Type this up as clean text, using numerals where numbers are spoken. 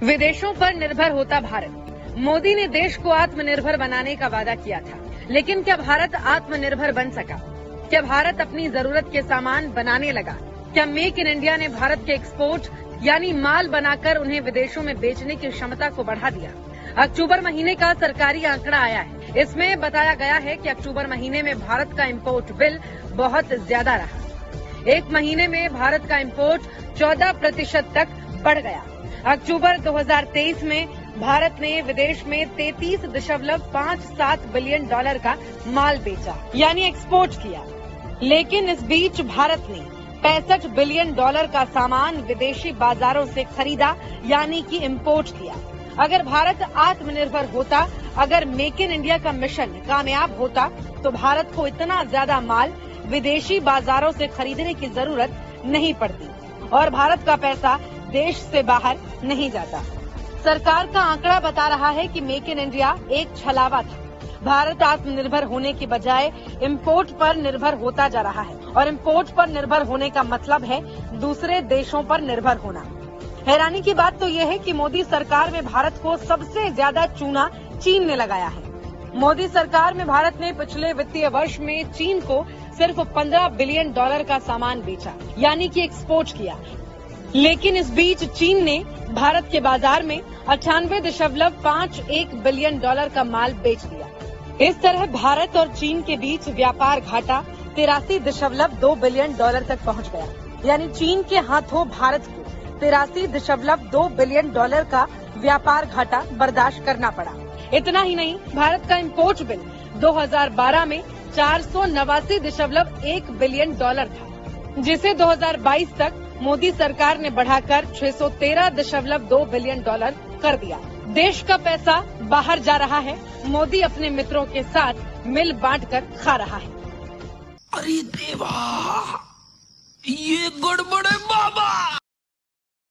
विदेशों पर निर्भर होता भारत। मोदी ने देश को आत्मनिर्भर बनाने का वादा किया था, लेकिन क्या भारत आत्मनिर्भर बन सका? क्या भारत अपनी जरूरत के सामान बनाने लगा? क्या मेक इन इंडिया ने भारत के एक्सपोर्ट यानी माल बनाकर उन्हें विदेशों में बेचने की क्षमता को बढ़ा दिया? अक्टूबर महीने का सरकारी आंकड़ा आया है। इसमें बताया गया है कि अक्टूबर महीने में भारत का इम्पोर्ट बिल बहुत ज्यादा रहा। एक महीने में भारत का इम्पोर्ट 14% तक बढ़ गया। अक्टूबर 2023 में भारत ने विदेश में 33.57 बिलियन डॉलर का माल बेचा यानी एक्सपोर्ट किया, लेकिन इस बीच भारत ने 65 बिलियन डॉलर का सामान विदेशी बाजारों से खरीदा यानी कि इम्पोर्ट किया। अगर भारत आत्मनिर्भर होता, अगर मेक इन इंडिया का मिशन कामयाब होता, तो भारत को इतना ज्यादा माल विदेशी बाजारों से खरीदने की जरूरत नहीं पड़ती और भारत का पैसा देश से बाहर नहीं जाता। सरकार का आंकड़ा बता रहा है कि मेक इन इंडिया एक छलावा था। भारत आत्मनिर्भर होने की बजाय इम्पोर्ट पर निर्भर होता जा रहा है और इम्पोर्ट पर निर्भर होने का मतलब है दूसरे देशों पर निर्भर होना। हैरानी की बात तो यह है कि मोदी सरकार में भारत को सबसे ज्यादा चूना चीन ने लगाया है। मोदी सरकार में भारत ने पिछले वित्तीय वर्ष में चीन को सिर्फ 15 बिलियन डॉलर का सामान बेचा यानी कि एक्सपोर्ट किया, लेकिन इस बीच चीन ने भारत के बाजार में 98.51 बिलियन डॉलर का माल बेच दिया। इस तरह भारत और चीन के बीच व्यापार घाटा 83.2 बिलियन डॉलर तक पहुंच गया, यानी चीन के हाथों भारत को 83.2 बिलियन डॉलर का व्यापार घाटा बर्दाश्त करना पड़ा। इतना ही नहीं, भारत का इम्पोर्ट बिल 2012 में 489.1 बिलियन डॉलर था, जिसे 2022 तक मोदी सरकार ने बढ़ाकर 613.2 बिलियन डॉलर कर दिया। देश का पैसा बाहर जा रहा है, मोदी अपने मित्रों के साथ मिल बांटकर खा रहा है। अरे देवा, ये गड़बड़ है